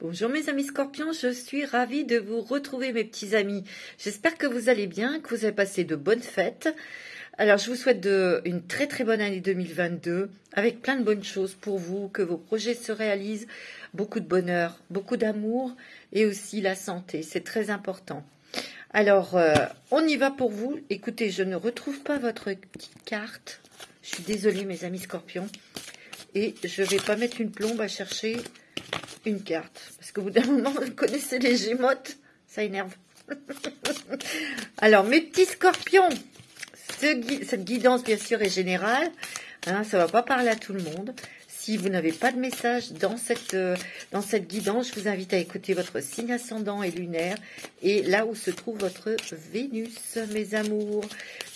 Bonjour mes amis scorpions, je suis ravie de vous retrouver mes petits amis. J'espère que vous allez bien, que vous avez passé de bonnes fêtes. Alors je vous souhaite une très très bonne année 2022 avec plein de bonnes choses pour vous, que vos projets se réalisent, beaucoup de bonheur, beaucoup d'amour et aussi la santé, c'est très important. Alors on y va pour vous. Écoutez, je ne retrouve pas votre petite carte. Je suis désolée mes amis scorpions. Et je ne vais pas mettre une plombe à chercher une carte. Parce qu'au bout d'un moment, vous connaissez les gémotes, ça énerve. Alors, mes petits scorpions, cette guidance, bien sûr, est générale. Hein, ça ne va pas parler à tout le monde. Si vous n'avez pas de message dans cette guidance, je vous invite à écouter votre signe ascendant et lunaire. Et là où se trouve votre Vénus, mes amours.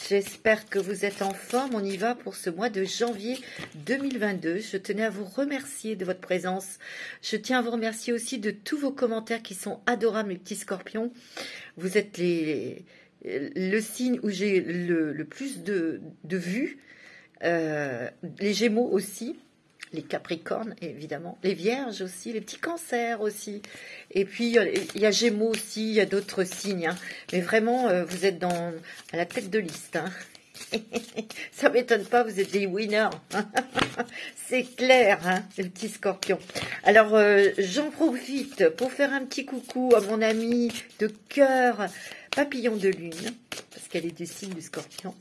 J'espère que vous êtes en forme. On y va pour ce mois de janvier 2022. Je tenais à vous remercier de votre présence. Je tiens à vous remercier aussi de tous vos commentaires qui sont adorables, mes petits scorpions. Vous êtes le signe où j'ai le plus de vues. Les Gémeaux aussi. Les Capricornes, évidemment. Les Vierges aussi. Les petits Cancers aussi. Et puis, il y a Gémeaux aussi. Il y a d'autres signes. Hein. Mais vraiment, vous êtes à la tête de liste. Hein. Ça ne m'étonne pas, vous êtes des winners. C'est clair, hein, les petits scorpions. Alors, j'en profite pour faire un petit coucou à mon amie de cœur, Papillon de Lune. Parce qu'elle est du signe du scorpion.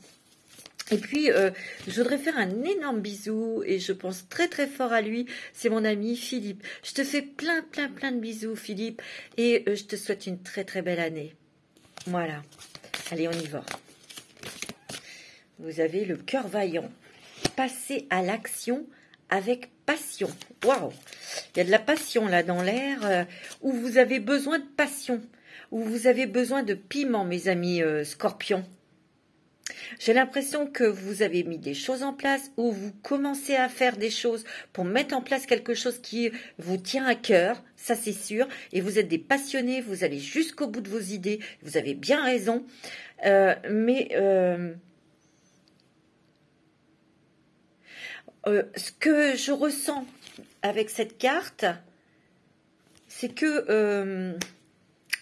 Et puis, je voudrais faire un énorme bisou et je pense très très fort à lui. C'est mon ami Philippe. Je te fais plein de bisous, Philippe. Et je te souhaite une très très belle année. Voilà. Allez, on y va. Vous avez le cœur vaillant. Passez à l'action avec passion. Waouh! Il y a de la passion là dans l'air où vous avez besoin de passion. Où vous avez besoin de piment, mes amis scorpions. J'ai l'impression que vous avez mis des choses en place ou vous commencez à faire des choses pour mettre en place quelque chose qui vous tient à cœur, ça c'est sûr, et vous êtes des passionnés, vous allez jusqu'au bout de vos idées, vous avez bien raison, mais ce que je ressens avec cette carte, c'est que...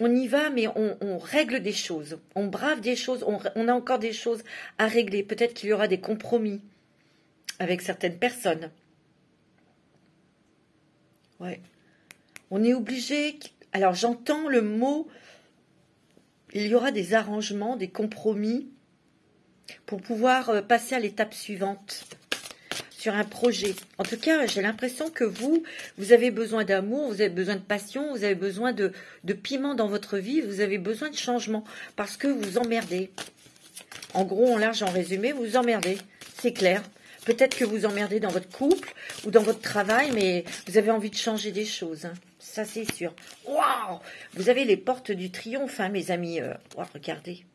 on y va, mais on règle des choses. On brave des choses. On a encore des choses à régler. Peut-être qu'il y aura des compromis avec certaines personnes. Ouais. On est obligé... Alors, j'entends le mot... Il y aura des arrangements, des compromis pour pouvoir passer à l'étape suivante sur un projet. En tout cas, j'ai l'impression que vous avez besoin d'amour, vous avez besoin de passion, vous avez besoin de piment dans votre vie, vous avez besoin de changement parce que vous emmerdez. En gros, en large, en résumé, vous emmerdez, c'est clair. Peut-être que vous emmerdez dans votre couple ou dans votre travail, mais vous avez envie de changer des choses. Hein. Ça, c'est sûr. Waouh! Vous avez les portes du triomphe, hein, mes amis. Oh, regardez.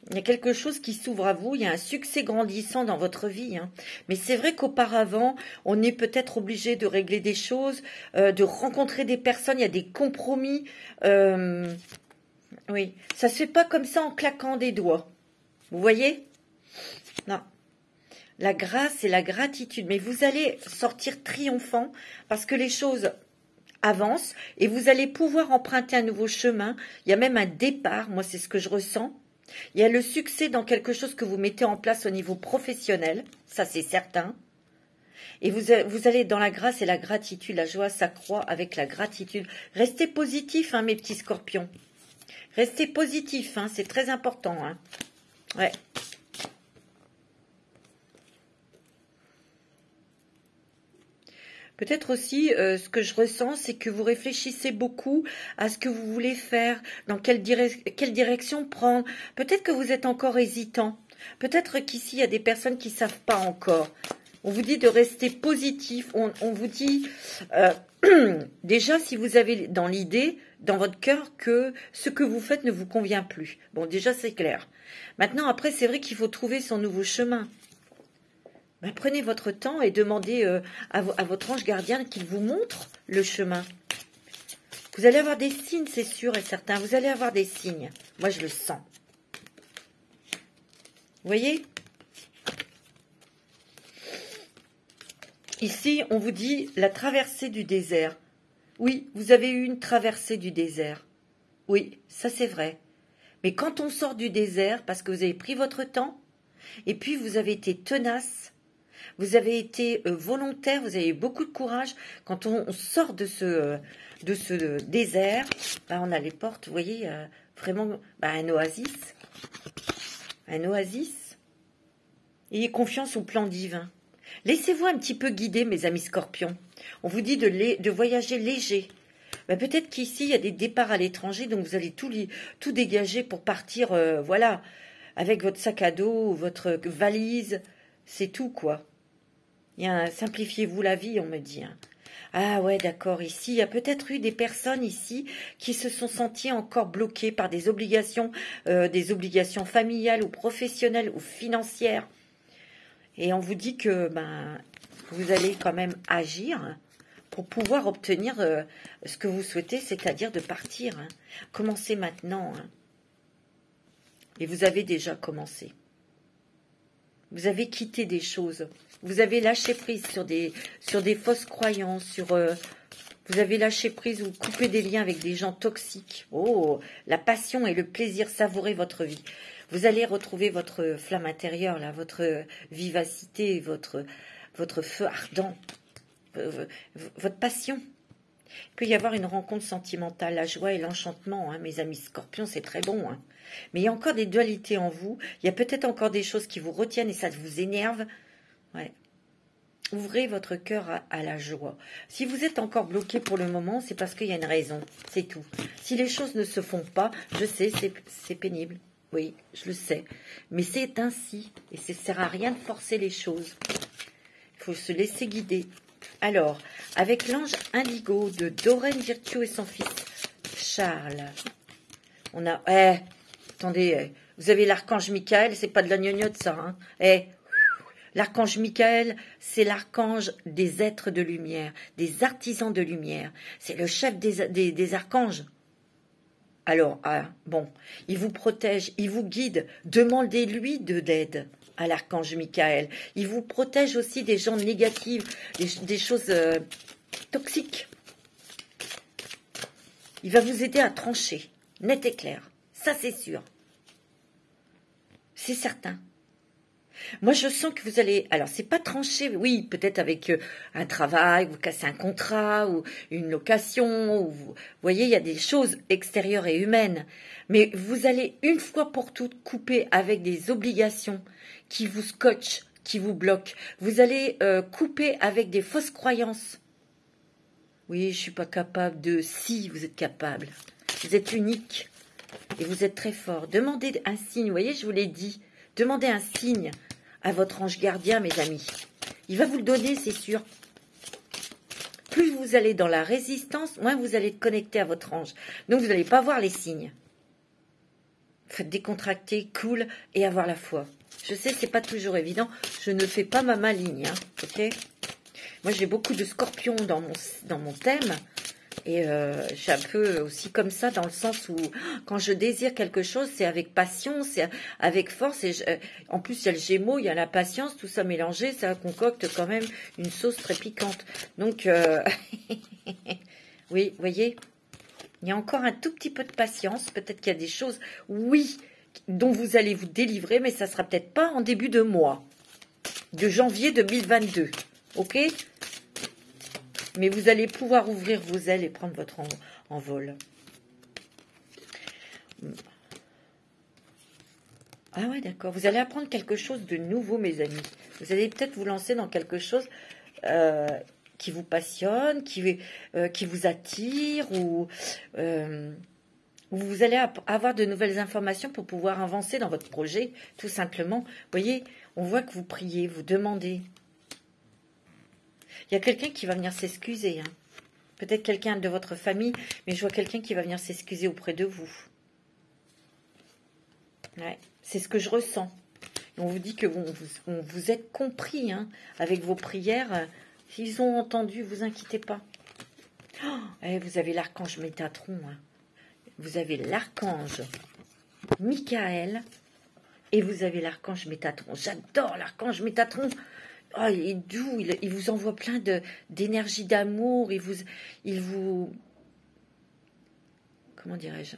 Il y a quelque chose qui s'ouvre à vous, il y a un succès grandissant dans votre vie. Hein. Mais c'est vrai qu'auparavant, on est peut-être obligé de régler des choses, de rencontrer des personnes, il y a des compromis. Oui, ça ne se fait pas comme ça en claquant des doigts. Vous voyez? Non. La grâce et la gratitude. Mais vous allez sortir triomphant parce que les choses avancent et vous allez pouvoir emprunter un nouveau chemin. Il y a même un départ, moi c'est ce que je ressens. Il y a le succès dans quelque chose que vous mettez en place au niveau professionnel, ça c'est certain. Et vous allez dans la grâce et la gratitude, la joie s'accroît avec la gratitude. Restez positifs, hein, mes petits scorpions. Restez positifs, hein, c'est très important. Hein. Ouais. Peut-être aussi, ce que je ressens, c'est que vous réfléchissez beaucoup à ce que vous voulez faire, dans quelle direction prendre. Peut-être que vous êtes encore hésitant. Peut-être qu'ici, il y a des personnes qui ne savent pas encore. On vous dit de rester positif. On vous dit, déjà, si vous avez dans l'idée, dans votre cœur, que ce que vous faites ne vous convient plus. Bon, déjà, c'est clair. Maintenant, après, c'est vrai qu'il faut trouver son nouveau chemin. Ben, prenez votre temps et demandez à votre ange gardien qu'il vous montre le chemin. Vous allez avoir des signes, c'est sûr et certain. Vous allez avoir des signes. Moi, je le sens. Vous voyez? Ici, on vous dit la traversée du désert. Oui, vous avez eu une traversée du désert. Oui, ça c'est vrai. Mais quand on sort du désert, parce que vous avez pris votre temps, et puis vous avez été tenace, vous avez été volontaire, vous avez eu beaucoup de courage, quand on sort de ce désert, ben on a les portes, vous voyez, vraiment un oasis. Un oasis. Ayez confiance au plan divin. Laissez-vous un petit peu guider, mes amis scorpions. On vous dit de voyager léger. Ben, peut-être qu'ici, il y a des départs à l'étranger, donc vous allez tout dégager pour partir, voilà, avec votre sac à dos, votre valise, c'est tout, quoi. Simplifiez-vous la vie, on me dit. Hein. Ah ouais, d'accord, ici, il y a peut-être eu des personnes ici qui se sont senties encore bloquées par des obligations familiales ou professionnelles ou financières. Et on vous dit que vous allez quand même agir pour pouvoir obtenir ce que vous souhaitez, c'est-à-dire de partir. Hein. Commencez maintenant. Hein. Et vous avez déjà commencé. Vous avez quitté des choses. Vous avez lâché prise sur des fausses croyances. Vous avez lâché prise ou coupé des liens avec des gens toxiques. Oh, la passion et le plaisir, savourez votre vie. Vous allez retrouver votre flamme intérieure, là, votre vivacité, votre feu ardent, votre passion. Il peut y avoir une rencontre sentimentale, la joie et l'enchantement, hein, mes amis scorpions, c'est très bon. Hein. Mais il y a encore des dualités en vous, il y a peut-être encore des choses qui vous retiennent et ça vous énerve. Ouais. Ouvrez votre cœur à la joie. Si vous êtes encore bloqué pour le moment, c'est parce qu'il y a une raison, c'est tout. Si les choses ne se font pas, je sais, c'est pénible. Oui, je le sais. Mais c'est ainsi. Et ça ne sert à rien de forcer les choses. Il faut se laisser guider. Alors, avec l'ange indigo de Doreen Virtue et son fils Charles, on a... attendez, vous avez l'archange Michael, c'est pas de la gnognotte ça. Hein, l'archange Michael, c'est l'archange des êtres de lumière, des artisans de lumière. C'est le chef des archanges. Alors, bon, il vous protège, il vous guide, demandez-lui de l'aide à l'archange Michael. Il vous protège aussi des gens négatifs, des choses toxiques. Il va vous aider à trancher, net et clair. Ça, c'est sûr. C'est certain. Moi, je sens que vous allez... Alors, c'est pas trancher, oui, peut-être avec un travail, vous cassez un contrat ou une location. Ou vous voyez, il y a des choses extérieures et humaines. Mais vous allez, une fois pour toutes, couper avec des obligations qui vous scotchent, qui vous bloquent. Vous allez couper avec des fausses croyances. Oui, je suis pas capable de... Si, vous êtes capable. Vous êtes unique et vous êtes très fort. Demandez un signe, vous voyez, je vous l'ai dit. Demandez un signe à votre ange gardien, mes amis. Il va vous le donner, c'est sûr. Plus vous allez dans la résistance, moins vous allez être connecté à votre ange. Donc, vous n'allez pas voir les signes. Faites décontracter, cool et avoir la foi. Je sais, c'est pas toujours évident. Je ne fais pas ma maligne, hein, ok? Moi, j'ai beaucoup de scorpions dans mon thème. Et je suis un peu aussi comme ça dans le sens où quand je désire quelque chose, c'est avec passion, c'est avec force. Et en plus, il y a le Gémeaux, il y a la patience, tout ça mélangé, ça concocte quand même une sauce très piquante. Donc, oui, vous voyez, il y a encore un tout petit peu de patience. Peut-être qu'il y a des choses, oui, dont vous allez vous délivrer, mais ça sera peut-être pas en début de mois, de janvier 2022. Ok ? Mais vous allez pouvoir ouvrir vos ailes et prendre votre envol. Ah ouais, d'accord. Vous allez apprendre quelque chose de nouveau, mes amis. Vous allez peut-être vous lancer dans quelque chose qui vous passionne, qui vous attire, ou vous allez avoir de nouvelles informations pour pouvoir avancer dans votre projet, tout simplement. Vous voyez, on voit que vous priez, vous demandez. Il y a quelqu'un qui va venir s'excuser. Hein. Peut-être quelqu'un de votre famille, mais je vois quelqu'un qui va venir s'excuser auprès de vous. Ouais, c'est ce que je ressens. Et on vous dit que vous êtes compris hein, avec vos prières. S'ils ont entendu, vous inquiétez pas. Oh, vous avez l'archange Métatron. Hein. Vous avez l'archange Michael et vous avez l'archange Métatron. J'adore l'archange Métatron. Oh, il est doux, il vous envoie plein d'énergie, d'amour, il vous, comment dirais-je,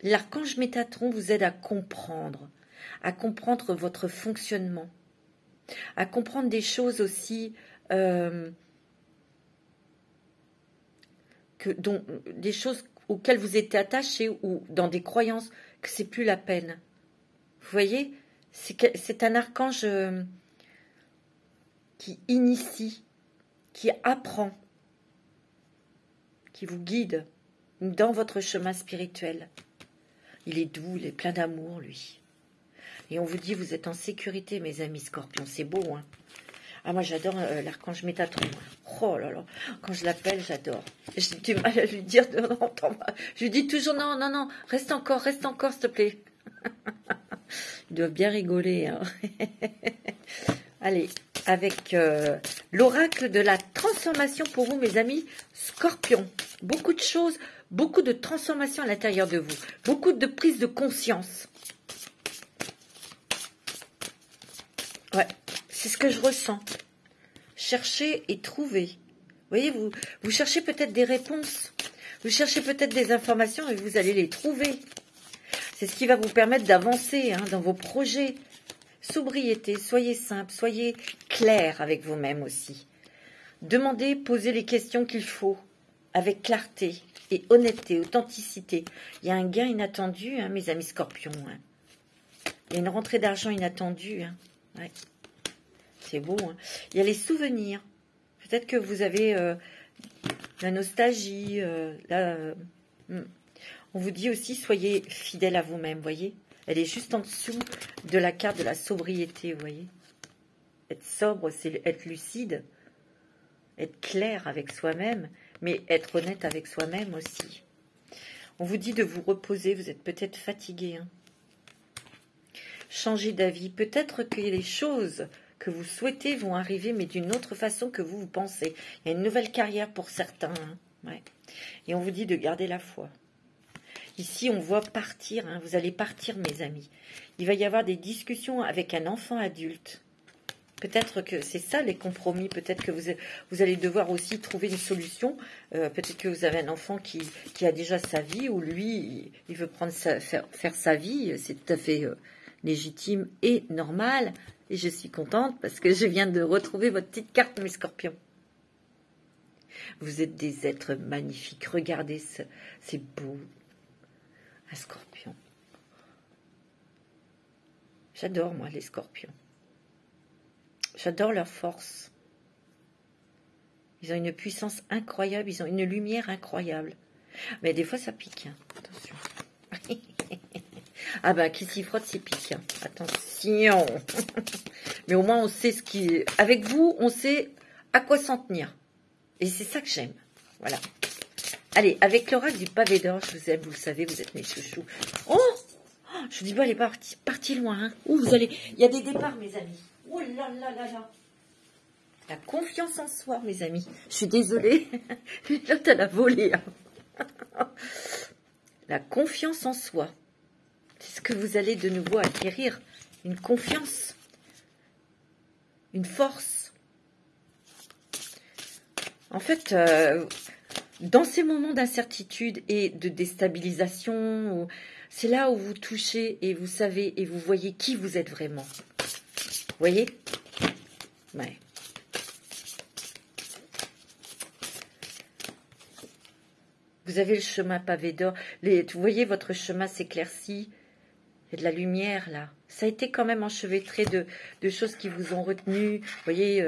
l'archange Métatron vous aide à comprendre votre fonctionnement, à comprendre des choses aussi, des choses auxquelles vous étiez attaché ou dans des croyances que c'est plus la peine. Vous voyez, c'est un archange qui initie, qui apprend, qui vous guide dans votre chemin spirituel. Il est doux, il est plein d'amour, lui. Et on vous dit, vous êtes en sécurité, mes amis scorpions. C'est beau, hein. Ah, moi, j'adore l'archange Métatron. Oh là là, quand je l'appelle, j'adore. J'ai du mal à lui dire, non, je lui dis toujours, non, non, non, reste encore, s'il te plaît. Ils doivent bien rigoler, hein. Allez, avec l'oracle de la transformation pour vous, mes amis scorpions. Beaucoup de choses, beaucoup de transformations à l'intérieur de vous. Beaucoup de prise de conscience. Ouais, c'est ce que je ressens. Cherchez et trouvez. Vous voyez, vous cherchez peut-être des réponses. Vous cherchez peut-être des informations et vous allez les trouver. C'est ce qui va vous permettre d'avancer dans vos projets. Sobriété, soyez simple, soyez clair avec vous-même aussi. Demandez, posez les questions qu'il faut, avec clarté et honnêteté, authenticité. Il y a un gain inattendu, mes amis scorpions. Il y a une rentrée d'argent inattendue. Ouais. C'est beau. Il y a les souvenirs. Peut-être que vous avez la nostalgie. On vous dit aussi, soyez fidèle à vous-même, voyez. Elle est juste en dessous de la carte de la sobriété, vous voyez. Être sobre, c'est être lucide, être clair avec soi-même, mais être honnête avec soi-même aussi. On vous dit de vous reposer, vous êtes peut-être fatigué. Changez d'avis. Peut-être que les choses que vous souhaitez vont arriver, mais d'une autre façon que vous pensez. Il y a une nouvelle carrière pour certains. Ouais. Et on vous dit de garder la foi. Ici, on voit partir, vous allez partir, mes amis. Il va y avoir des discussions avec un enfant adulte. Peut-être que c'est ça les compromis. Peut-être que vous allez devoir aussi trouver une solution. Peut-être que vous avez un enfant qui a déjà sa vie, ou lui, il veut faire sa vie. C'est tout à fait légitime et normal. Et je suis contente parce que je viens de retrouver votre petite carte, mes scorpions. Vous êtes des êtres magnifiques. Regardez, c'est beau. Un scorpion. J'adore, moi, les scorpions. J'adore leur force. Ils ont une puissance incroyable, ils ont une lumière incroyable. Mais des fois, ça pique. Attention. Ah ben, qui s'y frotte, c'est pique. Attention. Mais au moins, on sait ce qui... Avec vous, on sait à quoi s'en tenir. Et c'est ça que j'aime. Voilà. Allez, avec l'oracle du pavé d'or, je vous aime, vous le savez, vous êtes mes chouchous. Oh, je vous dis, bon, elle est partie loin. Où vous allez... Il y a des départs, mes amis. Oh là là là là. La confiance en soi, mes amis. Je suis désolée. L'autre, elle a volé. La confiance en soi. C'est ce que vous allez de nouveau acquérir. Une confiance. Une force. En fait... dans ces moments d'incertitude et de déstabilisation, c'est là où vous touchez et vous savez et vous voyez qui vous êtes vraiment. Vous voyez? Ouais. Vous avez le chemin pavé d'or. Vous voyez, votre chemin s'éclaircit. Il y a de la lumière là. Ça a été quand même enchevêtré de choses qui vous ont retenu. Vous voyez...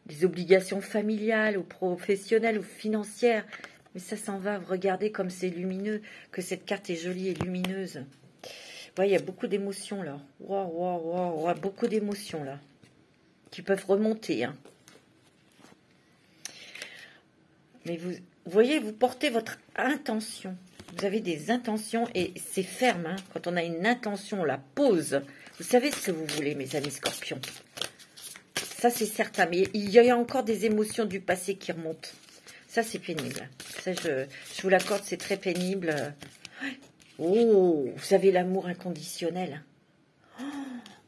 des obligations familiales ou professionnelles ou financières. Mais ça s'en va. Regardez comme c'est lumineux, que cette carte est jolie et lumineuse. Ouais, il y a beaucoup d'émotions là. Wow, beaucoup d'émotions là. Qui peuvent remonter. Mais vous voyez, vous portez votre intention. Vous avez des intentions et c'est ferme. Quand on a une intention, on la pose. Vous savez ce que vous voulez, mes amis scorpions. Ça, c'est certain. Mais il y a encore des émotions du passé qui remontent. Ça, c'est pénible. Ça, je vous l'accorde, c'est très pénible. Oh, vous avez l'amour inconditionnel.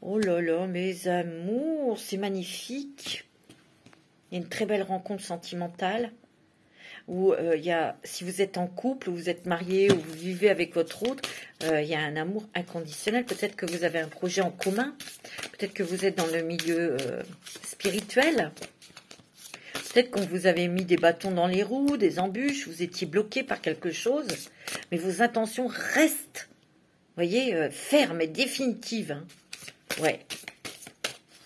Oh là là, mes amours, c'est magnifique. Il y a une très belle rencontre sentimentale. Où il y a, si vous êtes en couple, ou vous êtes marié, ou vous vivez avec votre autre, il y a un amour inconditionnel. Peut-être que vous avez un projet en commun. Peut-être que vous êtes dans le milieu spirituel. Peut-être qu'on vous avait mis des bâtons dans les roues, des embûches, vous étiez bloqué par quelque chose. Mais vos intentions restent, vous voyez, fermes et définitives. Hein. Ouais.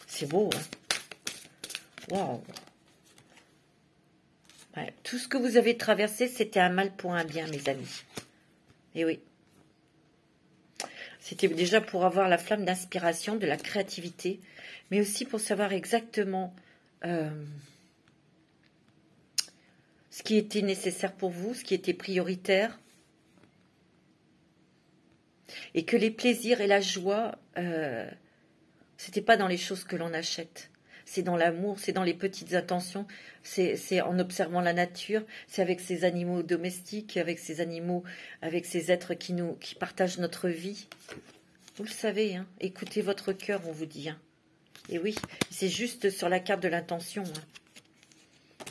C'est beau, hein. Waouh. Ouais, tout ce que vous avez traversé, c'était un mal pour un bien, mes amis. Et oui. C'était déjà pour avoir la flamme d'inspiration, de la créativité, mais aussi pour savoir exactement ce qui était nécessaire pour vous, ce qui était prioritaire. Et que les plaisirs et la joie, c'était pas dans les choses que l'on achète. C'est dans l'amour, c'est dans les petites attentions, c'est en observant la nature, c'est avec ces animaux domestiques, avec ces animaux, avec ces êtres qui partagent notre vie. Vous le savez, hein, écoutez votre cœur, on vous dit. Hein. Et oui, c'est juste sur la carte de l'intention. Hein.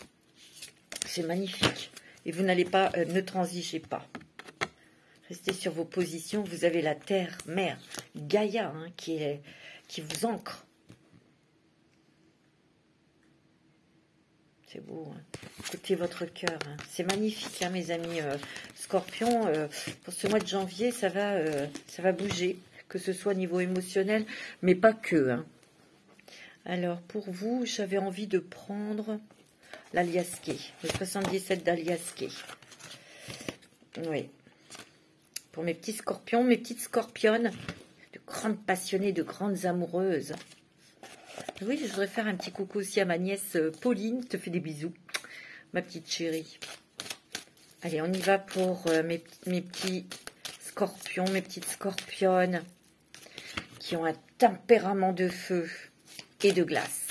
C'est magnifique. Et vous n'allez pas, ne transigez pas. Restez sur vos positions. Vous avez la terre, mère, Gaïa, hein, qui vous ancre. C'est beau, hein. Écoutez votre cœur. Hein. C'est magnifique, hein, mes amis scorpions. Pour ce mois de janvier, ça va bouger, que ce soit au niveau émotionnel, mais pas que. Hein. Alors, pour vous, j'avais envie de prendre l'Aliasqué, le 77 d'Aliasqué. Oui. Pour mes petits scorpions, mes petites scorpionnes, de grandes passionnées, de grandes amoureuses. Oui, je voudrais faire un petit coucou aussi à ma nièce Pauline. Je te fais des bisous, ma petite chérie. Allez, on y va pour mes petits scorpions, mes petites scorpionnes qui ont un tempérament de feu et de glace.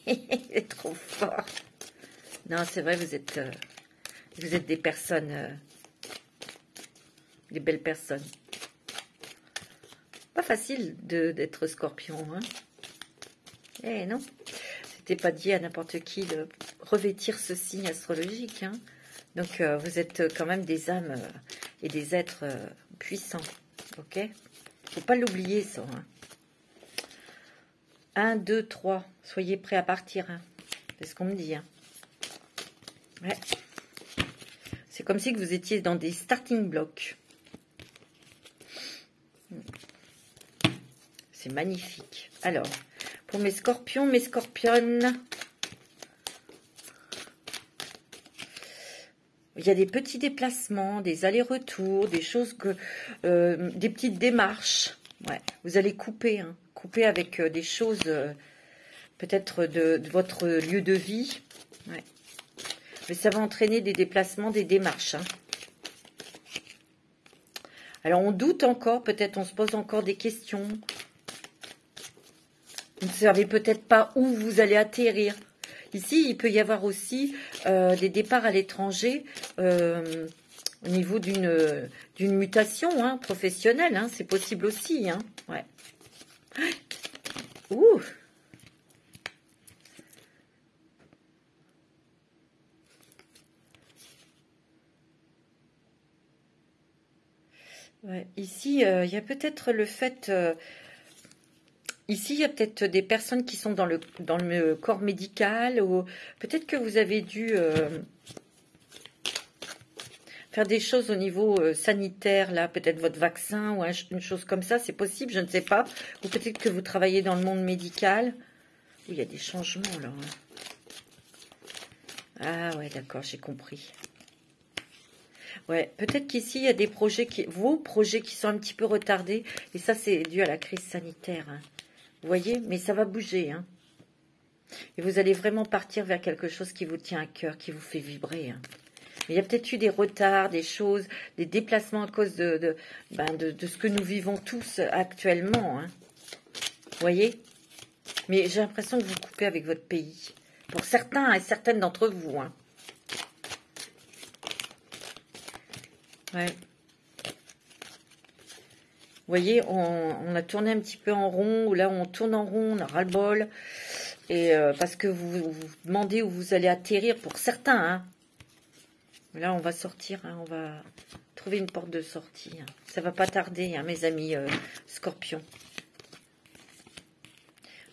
C'est trop fort. Non, c'est vrai, vous êtes des personnes, des belles personnes. Pas facile d'être scorpion, hein. Eh non, c'était pas dit à n'importe qui de revêtir ce signe astrologique, hein. Donc vous êtes quand même des âmes et des êtres puissants, ok? Faut pas l'oublier ça. Hein. 1, 2, 3, soyez prêts à partir, hein. C'est ce qu'on me dit, hein. Ouais. C'est comme si vous étiez dans des starting blocks. C'est magnifique. Alors, pour mes scorpions, mes scorpionnes, il y a des petits déplacements, des allers-retours, des choses que, des petites démarches. Ouais, vous allez couper, hein, couper avec des choses, peut-être de votre lieu de vie. Ouais. Mais ça va entraîner des déplacements, des démarches. Hein. Alors, on doute encore, peut-être on se pose encore des questions. Vous ne savez peut-être pas où vous allez atterrir. Ici, il peut y avoir aussi des départs à l'étranger au niveau d'une mutation hein, professionnelle. Hein, c'est possible aussi. Hein, ouais. Ouh. Ouais. Ici, il y a peut-être le fait... Ici, il y a peut-être des personnes qui sont dans le corps médical ou peut-être que vous avez dû faire des choses au niveau sanitaire, là, peut-être votre vaccin ou une chose comme ça, c'est possible, je ne sais pas. Ou peut-être que vous travaillez dans le monde médical. Il y a des changements, là. Ah ouais, d'accord, j'ai compris. Ouais, peut-être qu'ici, il y a des projets, vos projets qui sont un petit peu retardés. Et ça, c'est dû à la crise sanitaire, hein. Vous voyez, mais ça va bouger. Hein. Et vous allez vraiment partir vers quelque chose qui vous tient à cœur, qui vous fait vibrer. Hein. Mais il y a peut-être eu des retards, des choses, des déplacements à cause de ce que nous vivons tous actuellement. Hein. Vous voyez? Mais j'ai l'impression que vous coupez avec votre pays. Pour certains et certaines d'entre vous. Hein. Ouais. voyez, on a tourné un petit peu en rond, ou là on tourne en rond, on a ras-le-bol. Et parce que vous vous demandez où vous allez atterrir pour certains. Hein. Là, on va sortir, hein, on va trouver une porte de sortie. Hein. Ça va pas tarder, hein, mes amis scorpions.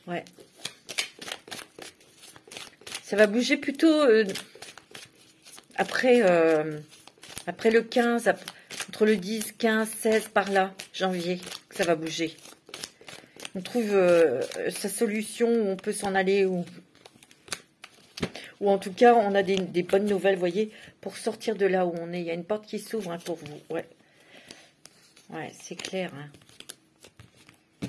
Ouais. Ça va bouger plutôt après le 15, entre le 10, 15, 16, par là, janvier, que ça va bouger. On trouve sa solution, où on peut s'en aller, ou en tout cas, on a des bonnes nouvelles, vous voyez, pour sortir de là où on est. Il y a une porte qui s'ouvre hein, pour vous. Ouais, ouais, c'est clair. Hein.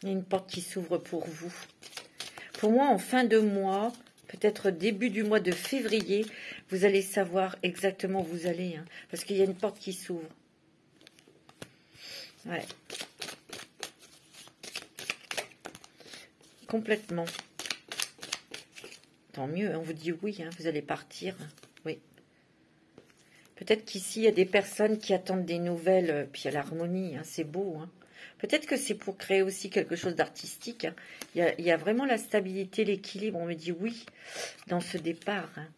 Il y a une porte qui s'ouvre pour vous. Pour moi, en fin de mois, peut-être début du mois de février, vous allez savoir exactement où vous allez. Hein, parce qu'il y a une porte qui s'ouvre. Ouais. Complètement. Tant mieux, on vous dit oui, hein, vous allez partir. Oui. Peut-être qu'ici, il y a des personnes qui attendent des nouvelles, puis il y a l'harmonie, hein, c'est beau. Hein. Peut-être que c'est pour créer aussi quelque chose d'artistique. Hein. Il y a vraiment la stabilité, l'équilibre, on me dit oui, dans ce départ. Hein.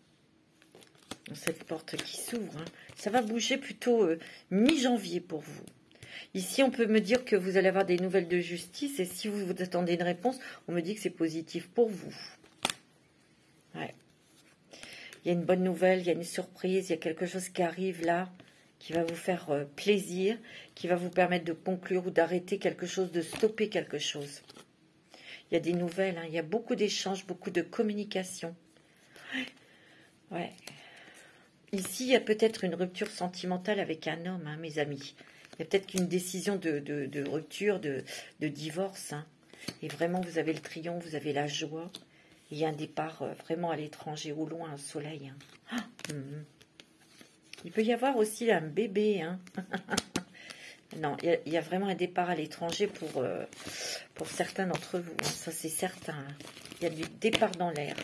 Dans cette porte qui s'ouvre. Hein. Ça va bouger plutôt mi-janvier pour vous. Ici, on peut me dire que vous allez avoir des nouvelles de justice. Et si vous attendez une réponse, on me dit que c'est positif pour vous. Ouais. Il y a une bonne nouvelle, il y a une surprise, il y a quelque chose qui arrive là, qui va vous faire plaisir, qui va vous permettre de conclure ou d'arrêter quelque chose, de stopper quelque chose. Il y a des nouvelles, hein, il y a beaucoup d'échanges, beaucoup de communication. Ouais. Ici, il y a peut-être une rupture sentimentale avec un homme, hein, mes amis. Il y a peut-être qu'une décision de rupture, de divorce. Hein. Et vraiment, vous avez le triomphe, vous avez la joie. Il y a un départ vraiment à l'étranger, au loin, au soleil. Hein. Il peut y avoir aussi un bébé. Hein. Non, il y a vraiment un départ à l'étranger pour certains d'entre vous. Hein. Ça, c'est certain. Hein. Il y a du départ dans l'air.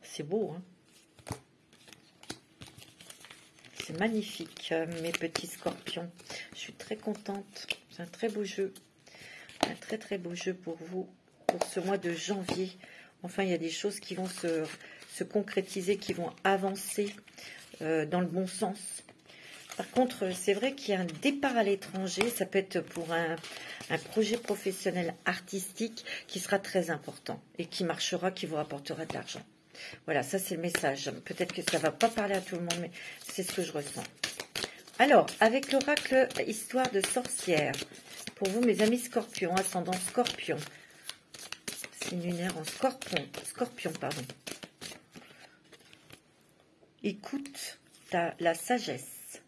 C'est beau, hein. C'est magnifique, mes petits scorpions. Je suis très contente. C'est un très beau jeu. Un très, très beau jeu pour vous, pour ce mois de janvier. Enfin, il y a des choses qui vont se concrétiser, qui vont avancer dans le bon sens. Par contre, c'est vrai qu'il y a un départ à l'étranger. Ça peut être pour un projet professionnel artistique qui sera très important et qui marchera, qui vous rapportera de l'argent. Voilà, ça c'est le message. Peut-être que ça ne va pas parler à tout le monde, mais c'est ce que je ressens. Alors, avec l'oracle Histoire de sorcière, pour vous, mes amis scorpions, ascendant scorpion, signe lunaire en scorpion, pardon. Écoute la sagesse.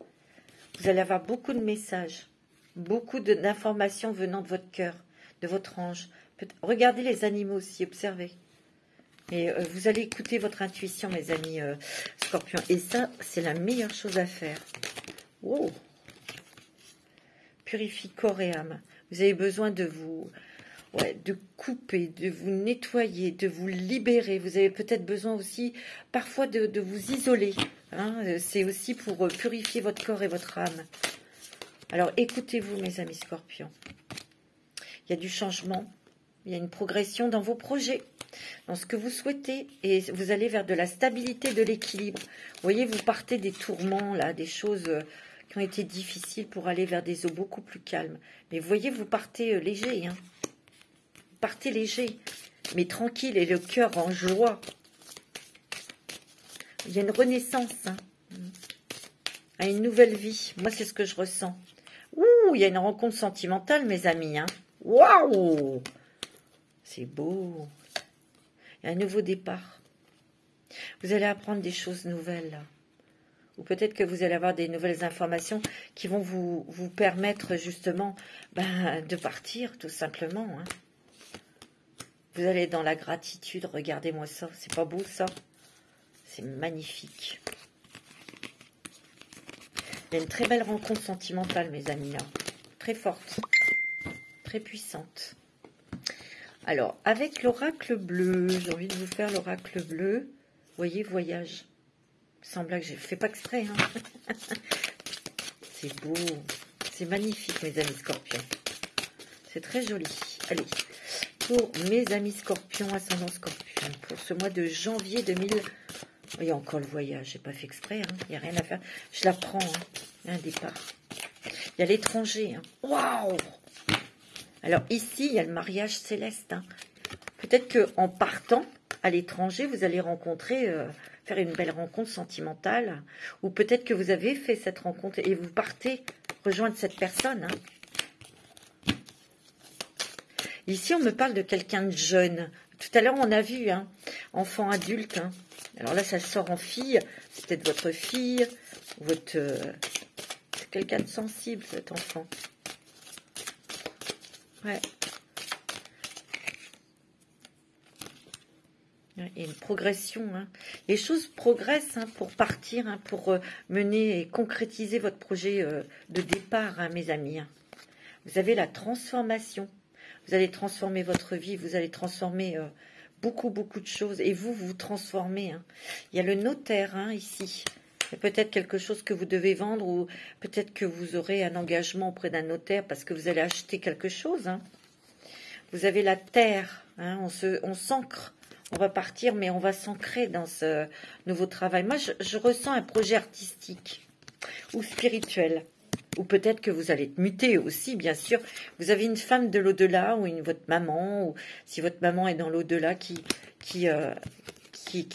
Vous allez avoir beaucoup de messages, beaucoup d'informations venant de votre cœur, de votre ange. Regardez les animaux aussi, observez. Et vous allez écouter votre intuition, mes amis scorpions. Et ça, c'est la meilleure chose à faire. Wow. Purifie corps et âme. Vous avez besoin de vous, de couper, de vous nettoyer, de vous libérer. Vous avez peut-être besoin aussi, parfois, de vous isoler. Hein. C'est aussi pour purifier votre corps et votre âme. Alors, écoutez-vous, mes amis scorpions. Il y a du changement. Il y a une progression dans vos projets, dans ce que vous souhaitez, et vous allez vers de la stabilité, de l'équilibre. Vous voyez, vous partez des tourments, là, des choses qui ont été difficiles pour aller vers des eaux beaucoup plus calmes. Mais vous voyez, vous partez léger, hein. Vous partez léger, mais tranquille, et le cœur en joie. Il y a une renaissance, hein, à une nouvelle vie. Moi, c'est ce que je ressens. Ouh, il y a une rencontre sentimentale, mes amis, hein. Waouh! C'est beau. Il y a un nouveau départ. Vous allez apprendre des choses nouvelles, là. Ou peut-être que vous allez avoir des nouvelles informations qui vont vous permettre justement de partir, tout simplement. Hein. Vous allez dans la gratitude. Regardez-moi ça. C'est pas beau, ça? C'est magnifique. Il y a une très belle rencontre sentimentale, mes amis, là. Très forte. Très puissante. Alors, avec l'oracle bleu, j'ai envie de vous faire l'oracle bleu. Vous voyez, voyage. Il semble que je ne fais pas exprès. Hein. c'est beau. C'est magnifique, mes amis scorpions. C'est très joli. Allez, pour mes amis scorpions, ascendant scorpion, pour ce mois de janvier 2000... Il y a encore le voyage, j'ai pas fait exprès, hein. Il n'y a rien à faire. Je la prends, hein. Il y a un départ. Il y a l'étranger. Hein. Waouh! Alors ici, il y a le mariage céleste. Hein. Peut-être qu'en partant à l'étranger, vous allez rencontrer, faire une belle rencontre sentimentale. Ou peut-être que vous avez fait cette rencontre et vous partez rejoindre cette personne. Hein. Ici, on me parle de quelqu'un de jeune. Tout à l'heure, on a vu, hein, enfant adulte. Hein. Alors là, ça sort en fille. C'est peut-être votre fille, votre... c'est quelqu'un de sensible, cet enfant. Ouais. Il y a une progression. Hein. Les choses progressent hein, pour partir, hein, pour mener et concrétiser votre projet de départ, hein, mes amis. Hein. Vous avez la transformation. Vous allez transformer votre vie, vous allez transformer beaucoup de choses. Et vous vous transformez. Hein. Il y a le notaire hein, ici. Il y a peut-être quelque chose que vous devez vendre ou peut-être que vous aurez un engagement auprès d'un notaire parce que vous allez acheter quelque chose. Hein. Vous avez la terre. Hein, on s'ancre. On va partir, mais on va s'ancrer dans ce nouveau travail. Moi, je ressens un projet artistique ou spirituel. Ou peut-être que vous allez être muté aussi, bien sûr. Vous avez une femme de l'au-delà ou votre maman, ou si votre maman est dans l'au-delà, qui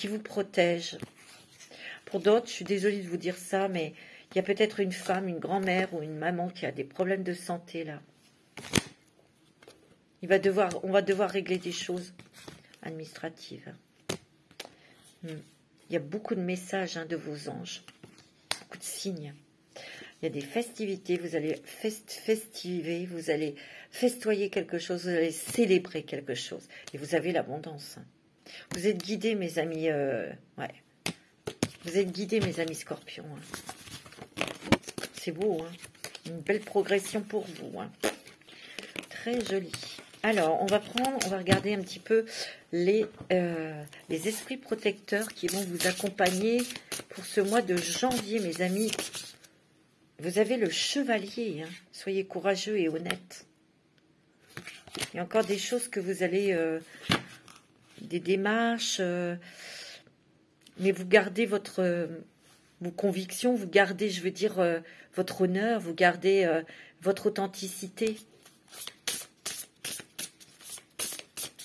vous protège. Pour d'autres, je suis désolée de vous dire ça, mais il y a peut-être une femme, une grand-mère ou une maman qui a des problèmes de santé, là. On va devoir régler des choses administratives. Il y a beaucoup de messages hein, de vos anges, beaucoup de signes. Il y a des festivités, vous allez festiver, vous allez festoyer quelque chose, vous allez célébrer quelque chose. Et vous avez l'abondance. Vous êtes guidés, mes amis. Ouais. Vous êtes guidés, mes amis scorpions. Hein. C'est beau, hein. Une belle progression pour vous. Hein. Très joli. Alors, on va regarder un petit peu les esprits protecteurs qui vont vous accompagner pour ce mois de janvier, mes amis. Vous avez le chevalier, hein. Soyez courageux et honnête. Il y a encore des choses que vous allez... des démarches... mais vous gardez vos convictions, vous gardez, je veux dire, votre honneur, vous gardez votre authenticité.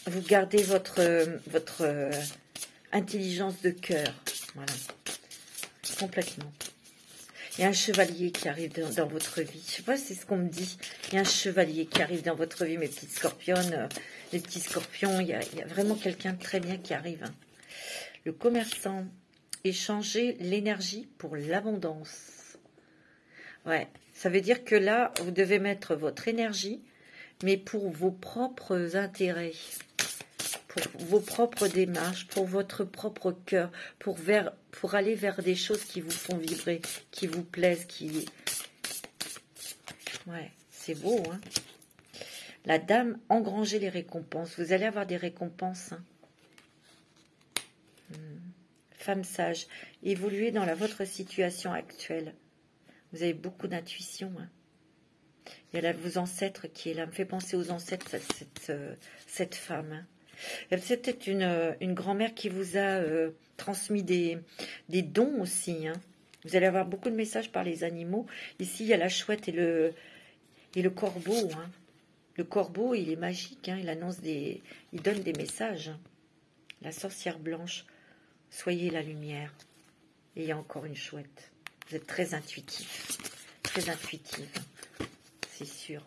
Vous gardez votre intelligence de cœur. Voilà. Complètement. Il y a un chevalier qui arrive dans votre vie. Je sais pas si c'est ce qu'on me dit. Il y a un chevalier qui arrive dans votre vie, mes petites scorpionnes, les petits scorpions. Il y a vraiment quelqu'un de très bien qui arrive. Hein. Le commerçant, échanger l'énergie pour l'abondance. Ouais, ça veut dire que là, vous devez mettre votre énergie, mais pour vos propres intérêts, pour vos propres démarches, pour votre propre cœur, pour aller vers des choses qui vous font vibrer, qui vous plaisent, qui... Ouais, c'est beau, hein. La dame, engranger les récompenses. Vous allez avoir des récompenses, hein. Femme sage, évoluez dans votre situation actuelle. Vous avez beaucoup d'intuition. Hein. Il y a là vos ancêtres qui est là. Me fait penser aux ancêtres, cette femme. Hein. C'est peut-être une grand-mère qui vous a transmis des dons aussi. Hein. Vous allez avoir beaucoup de messages par les animaux. Ici, il y a la chouette et le corbeau. Hein. Le corbeau, il est magique. Hein. Il donne des messages. Hein. La sorcière blanche. Soyez la lumière. Et il y a encore une chouette. Vous êtes très intuitif. Très intuitive. C'est sûr.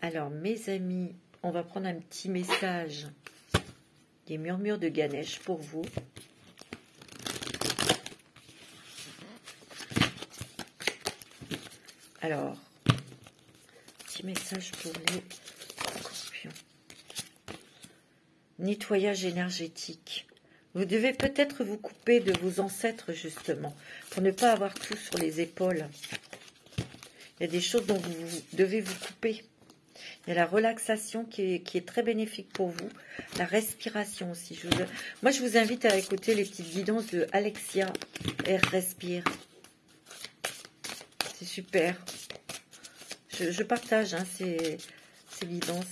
Alors, mes amis, on va prendre un petit message. Des murmures de Ganesh pour vous. Alors, petit message pour les scorpions. Nettoyage énergétique. Vous devez peut-être vous couper de vos ancêtres, justement, pour ne pas avoir tout sur les épaules. Il y a des choses dont vous devez vous couper. Il y a la relaxation qui est très bénéfique pour vous. La respiration aussi. Moi, je vous invite à écouter les petites guidances de Alexia. Elle respire. C'est super. Je partage hein, ces guidances,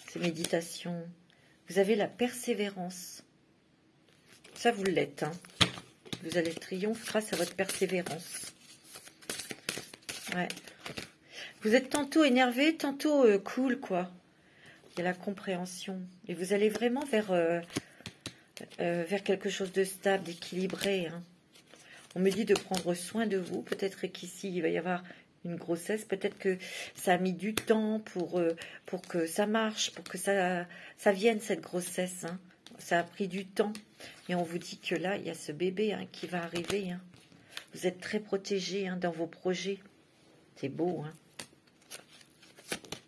ces méditations. Vous avez la persévérance. Ça, vous l'êtes. Hein. Vous allez triompher grâce à votre persévérance. Ouais. Vous êtes tantôt énervé, tantôt cool, quoi. Il y a la compréhension. Et vous allez vraiment vers quelque chose de stable, d'équilibré. Hein. On me dit de prendre soin de vous. Peut-être qu'ici, il va y avoir une grossesse. Peut-être que ça a mis du temps pour que ça marche, pour que ça vienne, cette grossesse. Hein. Ça a pris du temps. Et on vous dit que là, il y a ce bébé hein, qui va arriver. Hein. Vous êtes très protégés hein, dans vos projets. C'est beau, hein.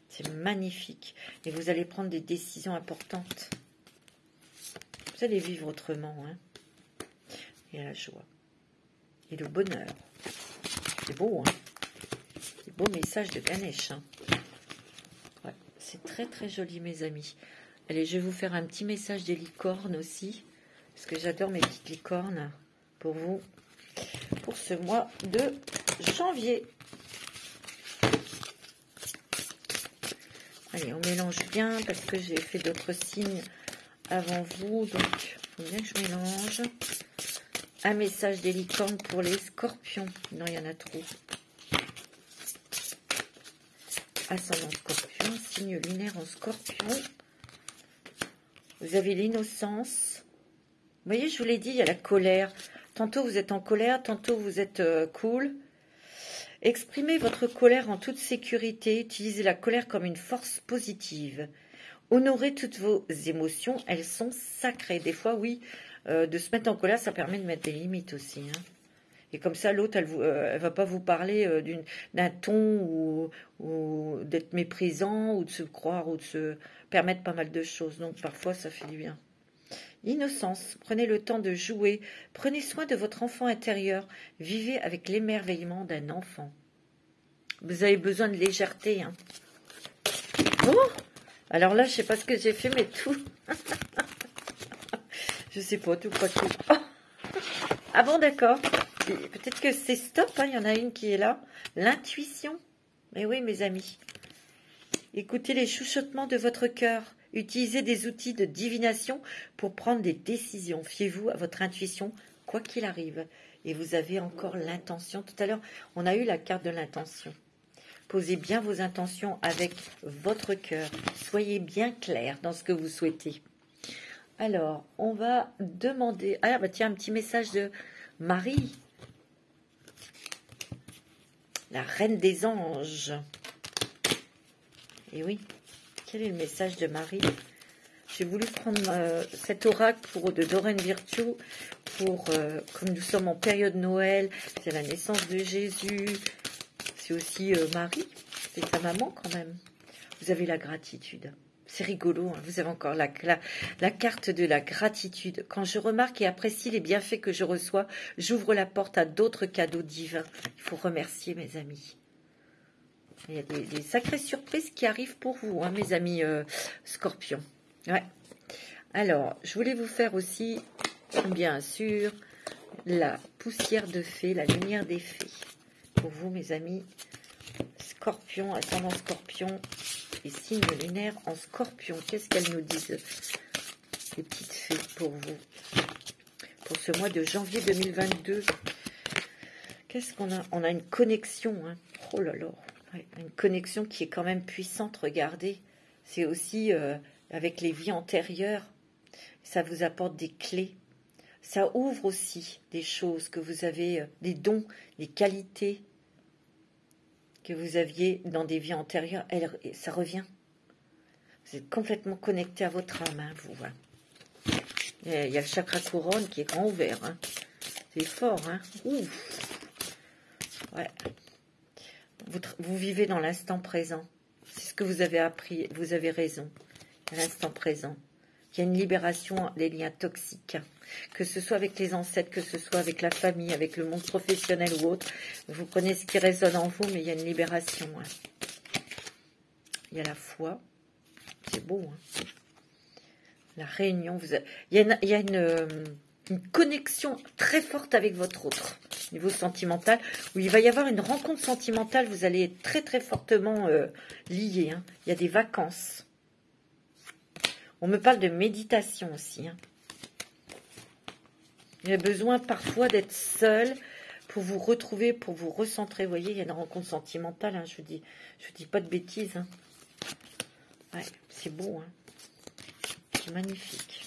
C'est magnifique. Et vous allez prendre des décisions importantes. Vous allez vivre autrement. Hein. Et la joie. Et le bonheur. C'est beau, hein. C'est beau message de Ganesh. Hein. Ouais, c'est très très joli, mes amis. Allez, je vais vous faire un petit message des licornes aussi. Parce que j'adore mes petites licornes pour vous. Pour ce mois de janvier. Allez, on mélange bien parce que j'ai fait d'autres signes avant vous. Donc, il faut bien que je mélange. Un message des licornes pour les scorpions. Non, il y en a trop. Ascendant scorpion, signe lunaire en scorpion. Vous avez l'innocence. Vous voyez, je vous l'ai dit, il y a la colère. Tantôt vous êtes en colère, tantôt vous êtes cool. Exprimez votre colère en toute sécurité. Utilisez la colère comme une force positive. Honorez toutes vos émotions. Elles sont sacrées. Des fois, oui, de se mettre en colère, ça permet de mettre des limites aussi. Hein. Et comme ça, l'autre, elle ne va pas vous parler d'un ton ou d'être méprisant ou de se croire ou de se permettre pas mal de choses. Donc, parfois, ça fait du bien. Innocence, prenez le temps de jouer, prenez soin de votre enfant intérieur, vivez avec l'émerveillement d'un enfant. Vous avez besoin de légèreté. Hein. Oh, alors là, je ne sais pas ce que j'ai fait, mais tout. Je ne sais pas, tout pas tout. Oh. Ah bon, d'accord. Peut-être que c'est stop, hein, il y en a une qui est là. L'intuition. Mais oui, mes amis. Écoutez les chuchotements de votre cœur. Utilisez des outils de divination pour prendre des décisions. Fiez-vous à votre intuition, quoi qu'il arrive. Et vous avez encore l'intention. Tout à l'heure, on a eu la carte de l'intention. Posez bien vos intentions avec votre cœur. Soyez bien clair dans ce que vous souhaitez. Alors, on va demander... Ah, bah tiens, un petit message de Marie. La reine des anges. Et oui. Quel est le message de Marie? J'ai voulu prendre cet oracle de Doreen Virtue pour, comme nous sommes en période Noël, c'est la naissance de Jésus, c'est aussi Marie, c'est sa maman quand même. Vous avez la gratitude. C'est rigolo, hein. Vous avez encore la carte de la gratitude. Quand je remarque et apprécie les bienfaits que je reçois, j'ouvre la porte à d'autres cadeaux divins. Il faut remercier mes amis. Il y a des sacrées surprises qui arrivent pour vous, hein, mes amis scorpions. Ouais. Alors, je voulais vous faire aussi, bien sûr, la poussière de fée, la lumière des fées. Pour vous, mes amis scorpions, ascendant scorpion et signe lunaire en scorpion. Qu'est-ce qu'elles nous disent, les petites fées, pour vous? Pour ce mois de janvier 2022. Qu'est-ce qu'on a? On a une connexion, hein. Oh là là. Ouais, une connexion qui est quand même puissante, regardez. C'est aussi avec les vies antérieures. Ça vous apporte des clés. Ça ouvre aussi des choses que vous avez, des dons, des qualités que vous aviez dans des vies antérieures. Ça revient. Vous êtes complètement connecté à votre âme, hein, vous. Hein. Il y a le chakra couronne qui est grand ouvert. Hein. C'est fort, hein. Ouf. Ouais. Vous vivez dans l'instant présent. C'est ce que vous avez appris. Vous avez raison. L'instant présent. Il y a une libération des liens toxiques. Que ce soit avec les ancêtres, que ce soit avec la famille, avec le monde professionnel ou autre. Vous prenez ce qui résonne en vous, mais il y a une libération. Hein. Il y a la foi. C'est beau. Hein. La réunion. Il y a une une connexion très forte avec votre autre, niveau sentimental, où il va y avoir une rencontre sentimentale, vous allez être très très fortement liés. Hein. Il y a des vacances. On me parle de méditation aussi. Hein. Il y a besoin parfois d'être seul pour vous retrouver, pour vous recentrer. Vous voyez, il y a une rencontre sentimentale. Hein, je vous dis pas de bêtises. Hein. Ouais, c'est beau. Hein. C'est magnifique.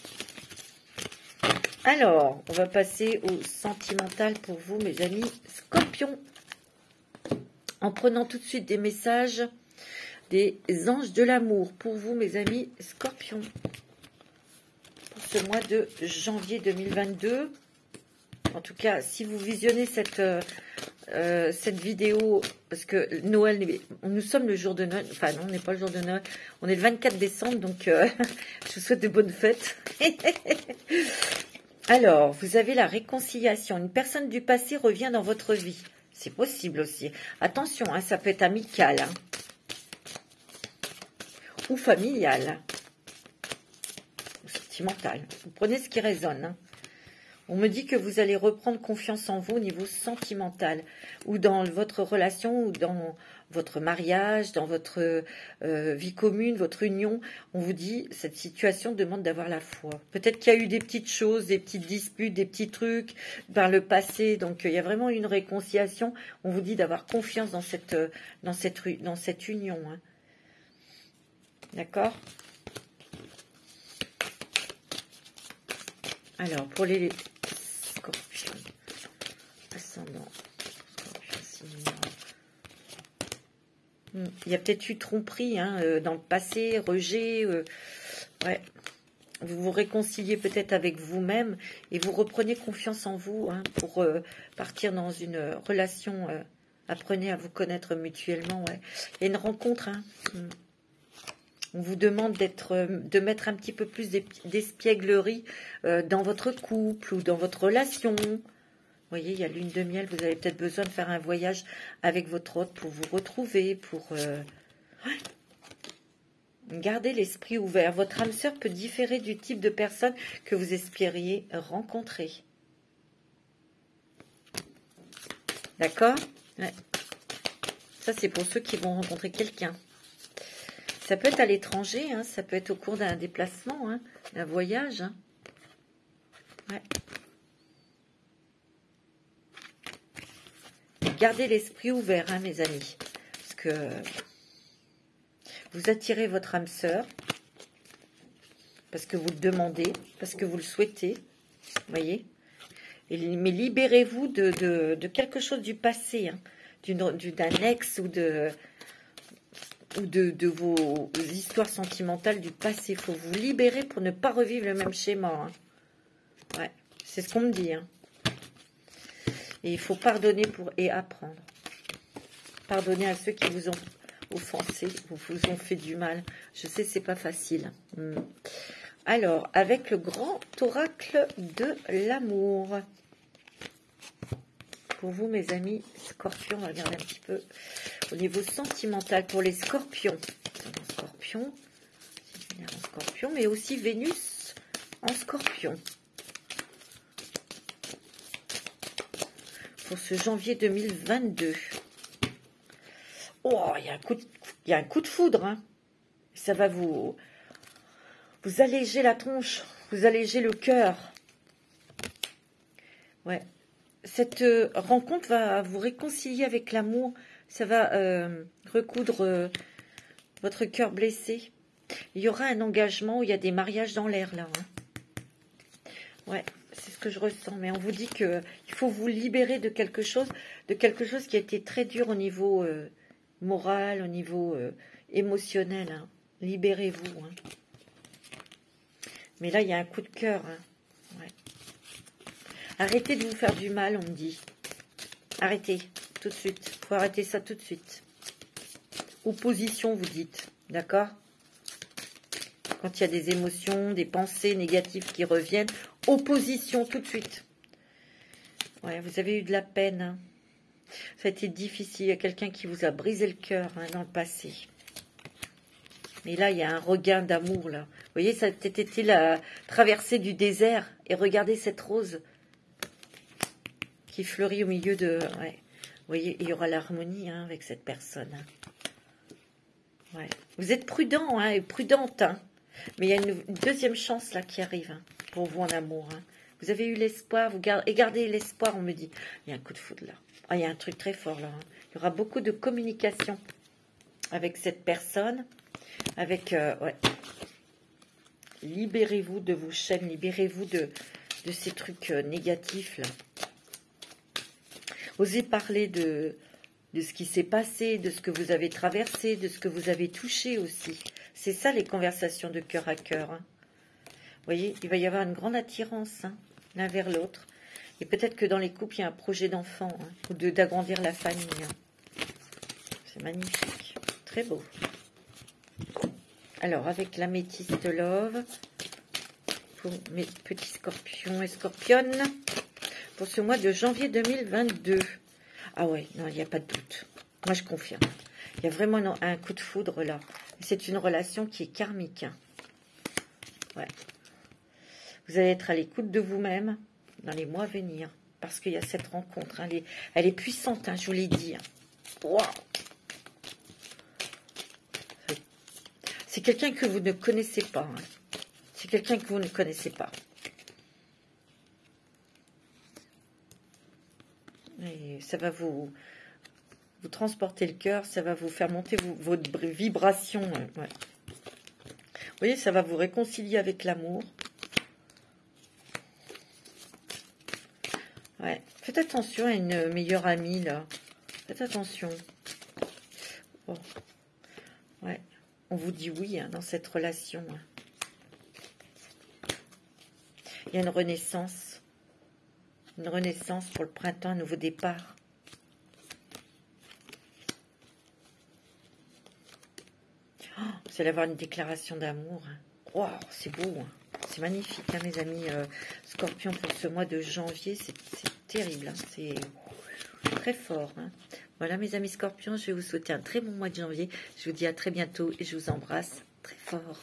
Alors, on va passer au sentimental pour vous, mes amis Scorpions. En prenant tout de suite des messages des anges de l'amour pour vous, mes amis Scorpions. Pour ce mois de janvier 2022. En tout cas, si vous visionnez cette vidéo, parce que Noël, nous sommes le jour de Noël, enfin non, on n'est pas le jour de Noël, on est le 24 décembre, donc je vous souhaite de bonnes fêtes. Alors, vous avez la réconciliation. Une personne du passé revient dans votre vie. C'est possible aussi. Attention, hein, ça peut être amical. Hein, ou familial. Ou sentimental. Vous prenez ce qui résonne. Hein. On me dit que vous allez reprendre confiance en vous au niveau sentimental, ou dans votre relation, ou dans votre mariage, dans votre vie commune, votre union. On vous dit, cette situation demande d'avoir la foi. Peut-être qu'il y a eu des petites choses, des petites disputes, des petits trucs par le passé. Donc, il y a vraiment une réconciliation. On vous dit d'avoir confiance dans cette union. Hein. D'accord ? Alors, pour les Scorpions, ascendant, Scorpion, il y a peut-être eu tromperie hein, dans le passé, rejet. Ouais. Vous vous réconciliez peut-être avec vous-même et vous reprenez confiance en vous hein, pour partir dans une relation. Apprenez à vous connaître mutuellement. Ouais. Il y a une rencontre. Hein. On vous demande de mettre un petit peu plus d'espièglerie dans votre couple ou dans votre relation. Vous voyez, il y a lune de miel, vous avez peut-être besoin de faire un voyage avec votre hôte pour vous retrouver, pour garder l'esprit ouvert. Votre âme sœur peut différer du type de personne que vous espériez rencontrer. D'accord ? Ouais. Ça, c'est pour ceux qui vont rencontrer quelqu'un. Ça peut être à l'étranger, hein, ça peut être au cours d'un déplacement, hein, d'un voyage. Hein. Ouais. Gardez l'esprit ouvert, hein, mes amis. Parce que vous attirez votre âme sœur. Parce que vous le demandez. Parce que vous le souhaitez. Vous voyez. Mais libérez-vous de quelque chose du passé. Hein, d'un ex ou de vos histoires sentimentales du passé. Il faut vous libérer pour ne pas revivre le même schéma. Hein. Ouais, c'est ce qu'on me dit. Hein. Et il faut pardonner et apprendre. Pardonnez à ceux qui vous ont offensé, vous ont fait du mal. Je sais, c'est pas facile. Alors, avec le grand oracle de l'amour. Pour vous, mes amis Scorpions, on va regarder un petit peu au niveau sentimental pour les Scorpions. Scorpion, en Scorpion, mais aussi Vénus en Scorpion. Pour ce janvier 2022. Oh, il y a un coup de foudre. Hein. Ça va vous alléger la tronche, vous alléger le cœur. Ouais. Cette rencontre va vous réconcilier avec l'amour. Ça va recoudre votre cœur blessé. Il y aura un engagement où il y a des mariages dans l'air, là. Hein. Ouais, c'est ce que je ressens. Mais on vous dit qu'il faut vous libérer de quelque chose qui a été très dur au niveau moral, au niveau émotionnel. Hein. Libérez-vous. Hein. Mais là, il y a un coup de cœur. Hein. Ouais. Arrêtez de vous faire du mal, on me dit. Arrêtez, tout de suite. Il faut arrêter ça tout de suite. Opposition, vous dites. D'accord ? Quand il y a des émotions, des pensées négatives qui reviennent, opposition tout de suite. Ouais, vous avez eu de la peine. Hein. Ça a été difficile. Il y a quelqu'un qui vous a brisé le cœur hein, dans le passé. Mais là, il y a un regain d'amour, là. Vous voyez, ça a peut-être été la traversée du désert. Et regardez cette rose qui fleurit au milieu de... Ouais. Vous voyez, il y aura l'harmonie hein, avec cette personne. Hein. Ouais. Vous êtes prudent hein, et prudente. Hein. Mais il y a une deuxième chance là qui arrive hein, pour vous en amour. Hein. Vous avez eu l'espoir, et gardez l'espoir, on me dit. Il y a un coup de foudre là. Ah, il y a un truc très fort là. Hein. Il y aura beaucoup de communication avec cette personne. Avec, ouais. Libérez-vous de vos chaînes, libérez-vous de ces trucs négatifs là. Osez parler de ce qui s'est passé, de ce que vous avez traversé, de ce que vous avez touché aussi. C'est ça les conversations de cœur à cœur. Hein. Vous voyez, il va y avoir une grande attirance hein, l'un vers l'autre. Et peut-être que dans les couples, il y a un projet d'enfant hein, ou d'agrandir la famille. Hein. C'est magnifique, très beau. Alors, avec l'améthyste love, pour mes petits scorpions et scorpionnes, pour ce mois de janvier 2022. Ah ouais, non, il n'y a pas de doute. Moi, je confirme. Il y a vraiment un coup de foudre là. C'est une relation qui est karmique. Hein. Ouais. Vous allez être à l'écoute de vous-même dans les mois à venir. Parce qu'il y a cette rencontre. Hein. Elle est puissante, hein, je vous l'ai dit. Hein. Wow. C'est quelqu'un que vous ne connaissez pas. Hein. C'est quelqu'un que vous ne connaissez pas. Et ça va vous transporter le cœur, ça va vous faire monter votre vibration. Ouais. Vous voyez, ça va vous réconcilier avec l'amour. Ouais. Faites attention à une meilleure amie, là. Faites attention. Bon. Ouais. On vous dit oui hein, dans cette relation. Hein. Il y a une renaissance. Une renaissance pour le printemps, un nouveau départ. Oh, vous allez avoir une déclaration d'amour. Hein. Wow, c'est beau. Hein. C'est magnifique, hein, mes amis scorpions, pour ce mois de janvier. C'est terrible. Hein. C'est très fort. Hein. Voilà, mes amis scorpions, je vais vous souhaiter un très bon mois de janvier. Je vous dis à très bientôt et je vous embrasse très fort.